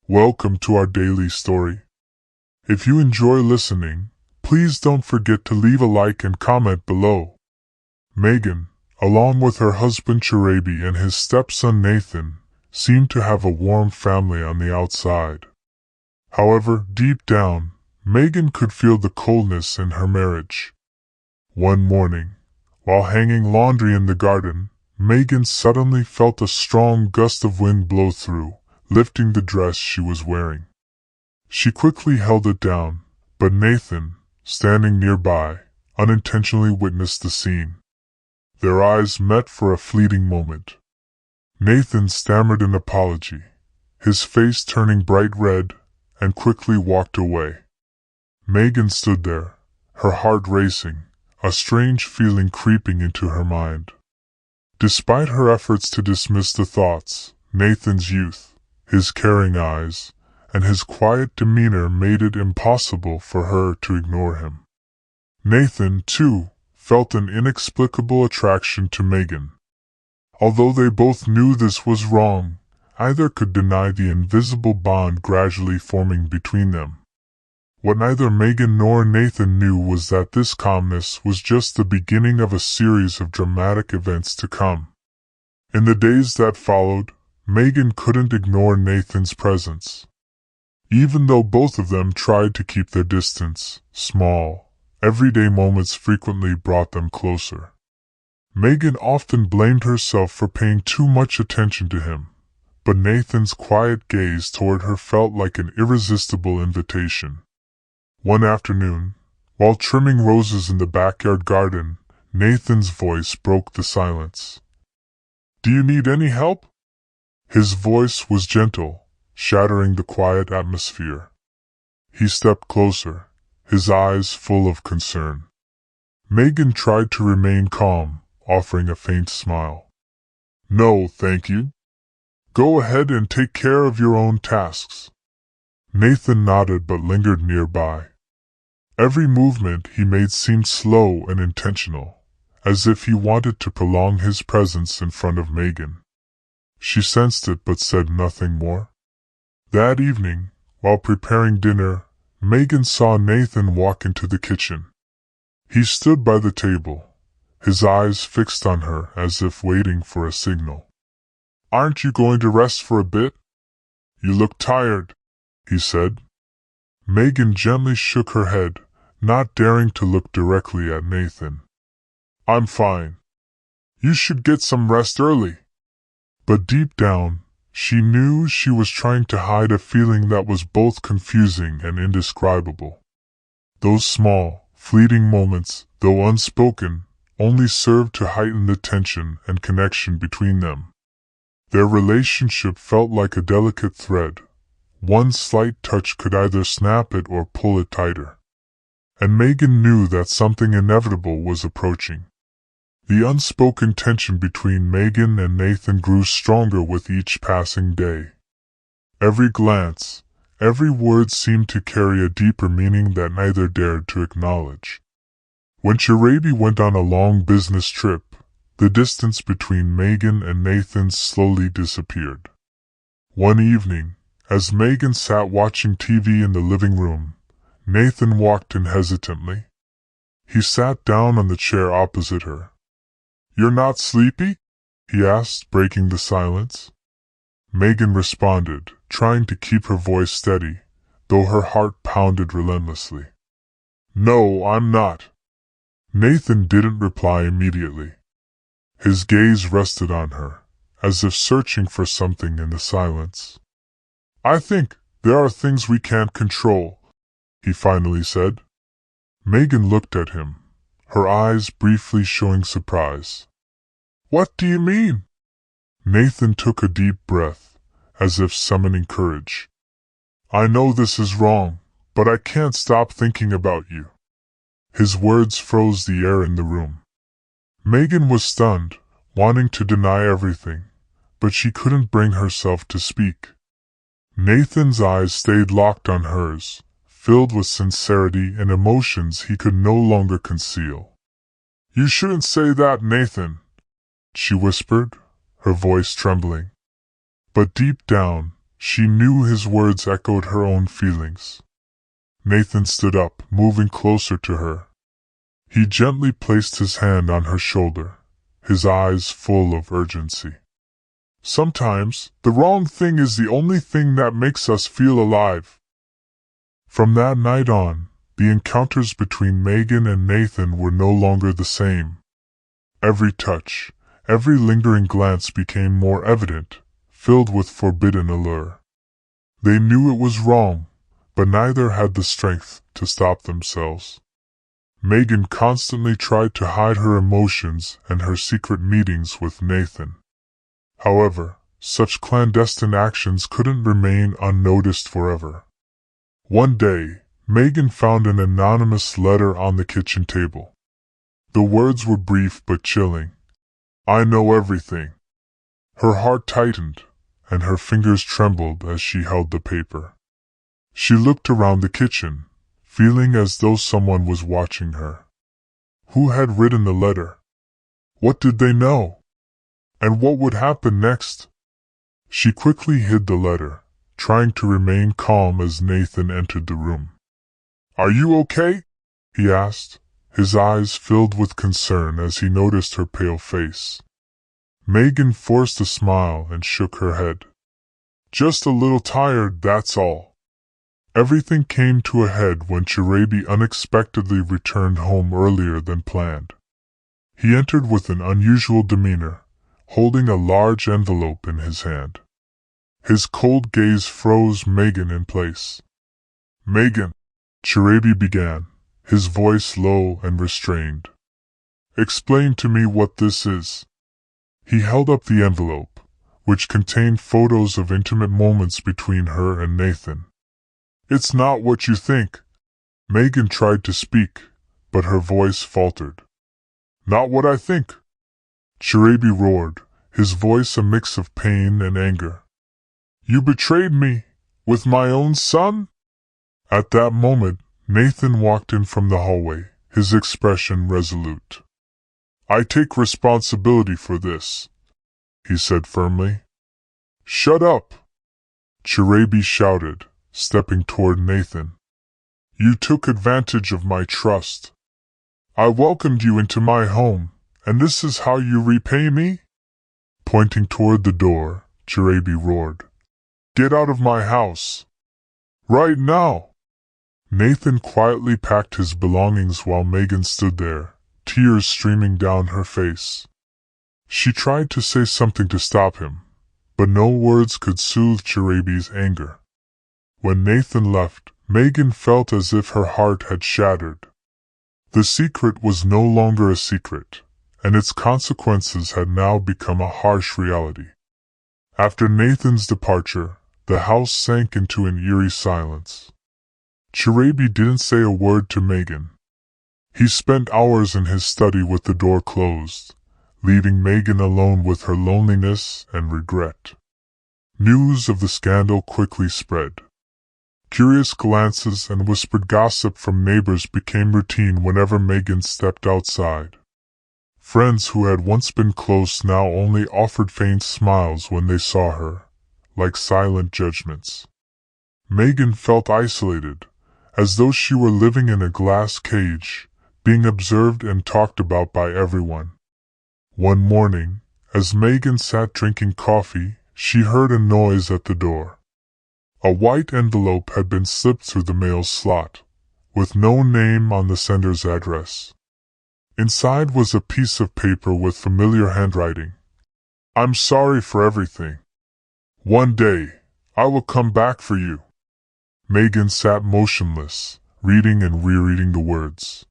Welcome to our daily story. If you enjoy listening, please don't forget to leave a like and comment below. Megan, along with her husband Cherabi and his stepson Nathan, seemed to have a warm family on the outside. However, deep down, Megan could feel the coldness in her marriage. One morning, while hanging laundry in the garden, Megan suddenly felt a strong gust of wind blow through, lifting the dress she was wearing. She quickly held it down, but Nathan, standing nearby, unintentionally witnessed the scene. Their eyes met for a fleeting moment. Nathan stammered an apology, his face turning bright red, and quickly walked away. Megan stood there, her heart racing, a strange feeling creeping into her mind. Despite her efforts to dismiss the thoughts, Nathan's youth, his caring eyes, and his quiet demeanor made it impossible for her to ignore him. Nathan, too, felt an inexplicable attraction to Megan. Although they both knew this was wrong, neither could deny the invisible bond gradually forming between them. What neither Megan nor Nathan knew was that this calmness was just the beginning of a series of dramatic events to come. In the days that followed, Megan couldn't ignore Nathan's presence. Even though both of them tried to keep their distance, small, everyday moments frequently brought them closer. Megan often blamed herself for paying too much attention to him, but Nathan's quiet gaze toward her felt like an irresistible invitation. One afternoon, while trimming roses in the backyard garden, Nathan's voice broke the silence. "Do you need any help?" His voice was gentle, shattering the quiet atmosphere. He stepped closer, his eyes full of concern. Megan tried to remain calm, offering a faint smile. "No, thank you. Go ahead and take care of your own tasks." Nathan nodded but lingered nearby. Every movement he made seemed slow and intentional, as if he wanted to prolong his presence in front of Megan. She sensed it but said nothing more. That evening, while preparing dinner, Megan saw Nathan walk into the kitchen. He stood by the table, his eyes fixed on her as if waiting for a signal. "Aren't you going to rest for a bit? You look tired," he said. Megan gently shook her head, not daring to look directly at Nathan. "I'm fine. You should get some rest early." But deep down, she knew she was trying to hide a feeling that was both confusing and indescribable. Those small, fleeting moments, though unspoken, only served to heighten the tension and connection between them. Their relationship felt like a delicate thread. One slight touch could either snap it or pull it tighter. And Megan knew that something inevitable was approaching. The unspoken tension between Megan and Nathan grew stronger with each passing day. Every glance, every word seemed to carry a deeper meaning that neither dared to acknowledge. When Cherabi went on a long business trip, the distance between Megan and Nathan slowly disappeared. One evening, as Megan sat watching TV in the living room, Nathan walked in hesitantly. He sat down on the chair opposite her. "You're not sleepy?" he asked, breaking the silence. Megan responded, trying to keep her voice steady, though her heart pounded relentlessly. "No, I'm not." Nathan didn't reply immediately. His gaze rested on her, as if searching for something in the silence. "I think there are things we can't control," he finally said. Megan looked at him, her eyes briefly showing surprise. "What do you mean?" Nathan took a deep breath, as if summoning courage. "I know this is wrong, but I can't stop thinking about you." His words froze the air in the room. Megan was stunned, wanting to deny everything, but she couldn't bring herself to speak. Nathan's eyes stayed locked on hers, filled with sincerity and emotions he could no longer conceal. "You shouldn't say that, Nathan," she whispered, her voice trembling. But deep down, She knew his words echoed her own feelings. Nathan stood up, moving closer to her. He gently placed his hand on her shoulder, his eyes full of urgency. Sometimes, the wrong thing is the only thing that makes us feel alive. From that night on, the encounters between Megan and Nathan were no longer the same. Every touch, every lingering glance became more evident, filled with forbidden allure. They knew it was wrong, but neither had the strength to stop themselves. Megan constantly tried to hide her emotions and her secret meetings with Nathan. However, such clandestine actions couldn't remain unnoticed forever. One day, Megan found an anonymous letter on the kitchen table. The words were brief but chilling. "I know everything." Her heart tightened, and her fingers trembled as she held the paper. She looked around the kitchen, feeling as though someone was watching her. Who had written the letter? What did they know? And what would happen next? She quickly hid the letter, trying to remain calm as Nathan entered the room. "Are you okay?" he asked, his eyes filled with concern as he noticed her pale face. Megan forced a smile and shook her head. "Just a little tired, that's all." Everything came to a head when Chirabi unexpectedly returned home earlier than planned. He entered with an unusual demeanor, holding a large envelope in his hand. His cold gaze froze Megan in place. "Megan," Chirabi began, his voice low and restrained. "Explain to me what this is." He held up the envelope, which contained photos of intimate moments between her and Nathan. "It's not what you think." Megan tried to speak, but her voice faltered. "Not what I think?" Chirabi roared, his voice a mix of pain and anger. "You betrayed me, with my own son?" At that moment, Nathan walked in from the hallway, his expression resolute. "I take responsibility for this," he said firmly. "Shut up!" Chirabi shouted, stepping toward Nathan. "You took advantage of my trust. I welcomed you into my home, and this is how you repay me?" Pointing toward the door, Chirabi roared. "Get out of my house! Right now!" Nathan quietly packed his belongings while Megan stood there, tears streaming down her face. She tried to say something to stop him, but no words could soothe Chirabi's anger. When Nathan left, Megan felt as if her heart had shattered. The secret was no longer a secret, and its consequences had now become a harsh reality. After Nathan's departure, the house sank into an eerie silence. Chirabi didn't say a word to Megan. He spent hours in his study with the door closed, leaving Megan alone with her loneliness and regret. News of the scandal quickly spread. Curious glances and whispered gossip from neighbors became routine whenever Megan stepped outside. Friends who had once been close now only offered faint smiles when they saw her, like silent judgments. Megan felt isolated, as though she were living in a glass cage, being observed and talked about by everyone. One morning, as Megan sat drinking coffee, she heard a noise at the door. A white envelope had been slipped through the mail slot, with no name on the sender's address. Inside was a piece of paper with familiar handwriting. "I'm sorry for everything. One day, I will come back for you." Megan sat motionless, reading and rereading the words.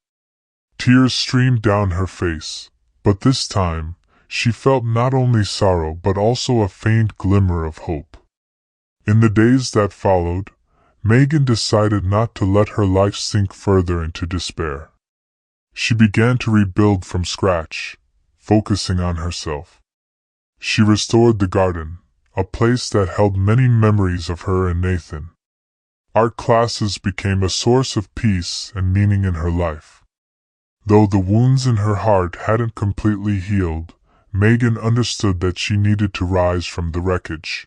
Tears streamed down her face, but this time, she felt not only sorrow but also a faint glimmer of hope. In the days that followed, Megan decided not to let her life sink further into despair. She began to rebuild from scratch, focusing on herself. She restored the garden, a place that held many memories of her and Nathan. Art classes became a source of peace and meaning in her life. Though the wounds in her heart hadn't completely healed, Megan understood that she needed to rise from the wreckage.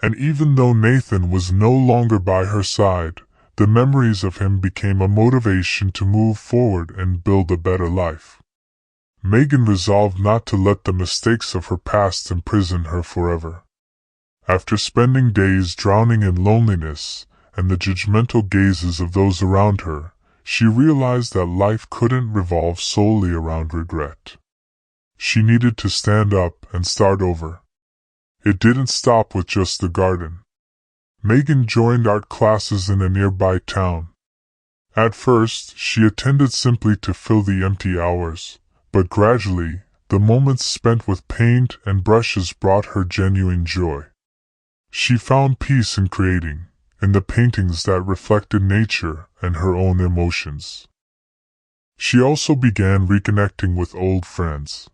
And even though Nathan was no longer by her side, the memories of him became a motivation to move forward and build a better life. Megan resolved not to let the mistakes of her past imprison her forever. After spending days drowning in loneliness and the judgmental gazes of those around her, she realized that life couldn't revolve solely around regret. She needed to stand up and start over. It didn't stop with just the garden. Megan joined art classes in a nearby town. At first, she attended simply to fill the empty hours, but gradually, the moments spent with paint and brushes brought her genuine joy. She found peace in creating, in the paintings that reflected nature and her own emotions. She also began reconnecting with old friends.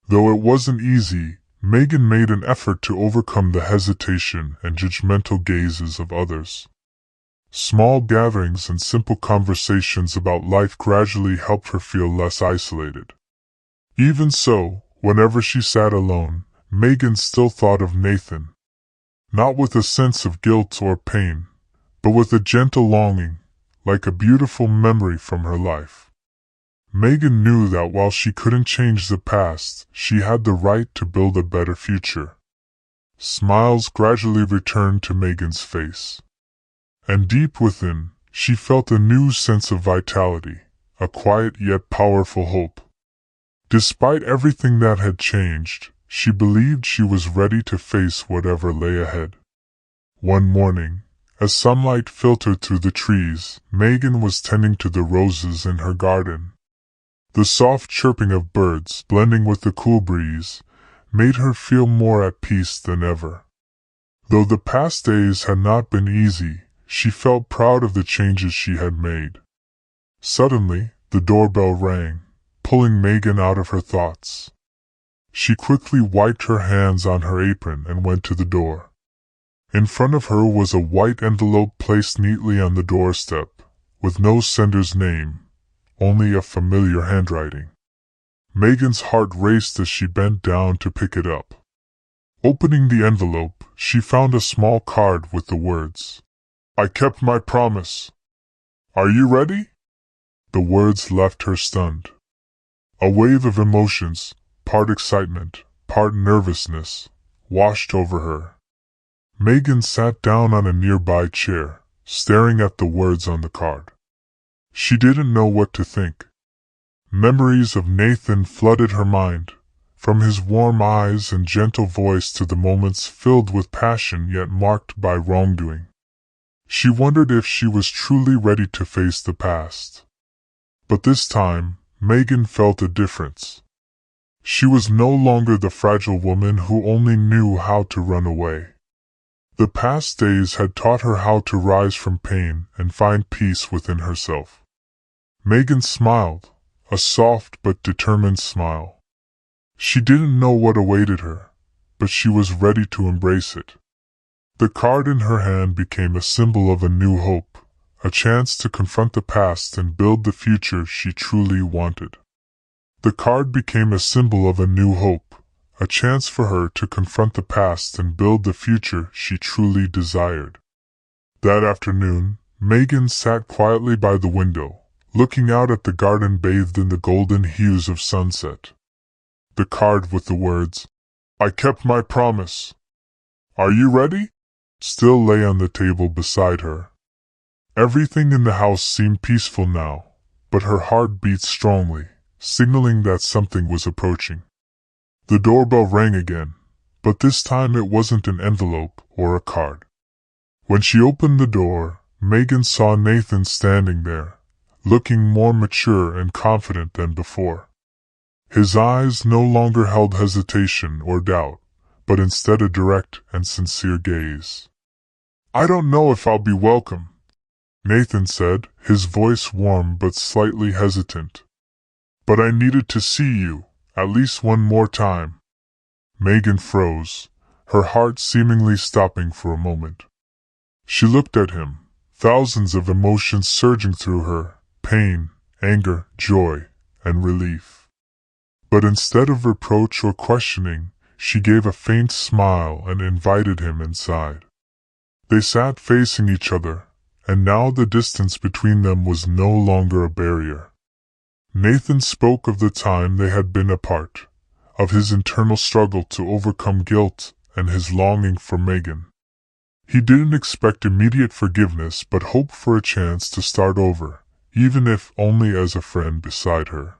Though it wasn't easy, Megan made an effort to overcome the hesitation and judgmental gazes of others. Small gatherings and simple conversations about life gradually helped her feel less isolated. Even so, whenever she sat alone, Megan still thought of Nathan. Not with a sense of guilt or pain, but with a gentle longing, like a beautiful memory from her life. Megan knew that while she couldn't change the past, she had the right to build a better future. Smiles gradually returned to Megan's face. And deep within, she felt a new sense of vitality, a quiet yet powerful hope. Despite everything that had changed, she believed she was ready to face whatever lay ahead. One morning, as sunlight filtered through the trees, Megan was tending to the roses in her garden. The soft chirping of birds, blending with the cool breeze, made her feel more at peace than ever. Though the past days had not been easy, she felt proud of the changes she had made. Suddenly, the doorbell rang, pulling Megan out of her thoughts. She quickly wiped her hands on her apron and went to the door. In front of her was a white envelope placed neatly on the doorstep, with no sender's name, only a familiar handwriting. Megan's heart raced as she bent down to pick it up. Opening the envelope, she found a small card with the words, "I kept my promise. Are you ready?" The words left her stunned. A wave of emotions, part excitement, part nervousness, washed over her. Megan sat down on a nearby chair, staring at the words on the card. She didn't know what to think. Memories of Nathan flooded her mind, from his warm eyes and gentle voice to the moments filled with passion yet marked by wrongdoing. She wondered if she was truly ready to face the past. But this time, Megan felt a difference. She was no longer the fragile woman who only knew how to run away. The past days had taught her how to rise from pain and find peace within herself. Megan smiled, a soft but determined smile. She didn't know what awaited her, but she was ready to embrace it. The card in her hand became a symbol of a new hope, a chance to confront the past and build the future she truly wanted. The card became a symbol of a new hope, a chance for her to confront the past and build the future she truly desired. That afternoon, Megan sat quietly by the window, looking out at the garden bathed in the golden hues of sunset. The card with the words, "I kept my promise. Are you ready?" still lay on the table beside her. Everything in the house seemed peaceful now, but her heart beat strongly, signaling that something was approaching. The doorbell rang again, but this time it wasn't an envelope or a card. When she opened the door, Megan saw Nathan standing there, looking more mature and confident than before. His eyes no longer held hesitation or doubt, but instead a direct and sincere gaze. "I don't know if I'll be welcome," Nathan said, his voice warm but slightly hesitant. "But I needed to see you, at least one more time." Megan froze, her heart seemingly stopping for a moment. She looked at him, thousands of emotions surging through her, pain, anger, joy, and relief. But instead of reproach or questioning, she gave a faint smile and invited him inside. They sat facing each other, and now the distance between them was no longer a barrier. Nathan spoke of the time they had been apart, of his internal struggle to overcome guilt and his longing for Megan. He didn't expect immediate forgiveness but hoped for a chance to start over, even if only as a friend beside her.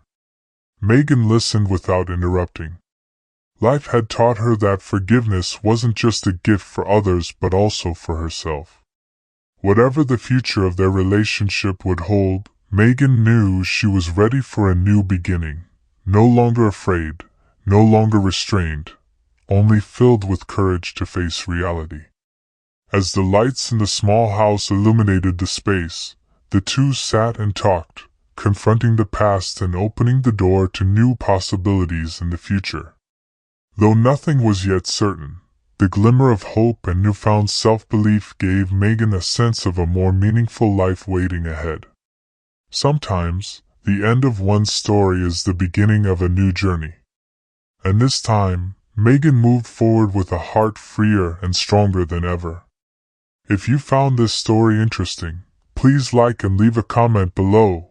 Megan listened without interrupting. Life had taught her that forgiveness wasn't just a gift for others but also for herself. Whatever the future of their relationship would hold, Megan knew she was ready for a new beginning, no longer afraid, no longer restrained, only filled with courage to face reality. As the lights in the small house illuminated the space, the two sat and talked, confronting the past and opening the door to new possibilities in the future. Though nothing was yet certain, the glimmer of hope and newfound self-belief gave Megan a sense of a more meaningful life waiting ahead. Sometimes, the end of one story is the beginning of a new journey. And this time, Megan moved forward with a heart freer and stronger than ever. If you found this story interesting, please like and leave a comment below.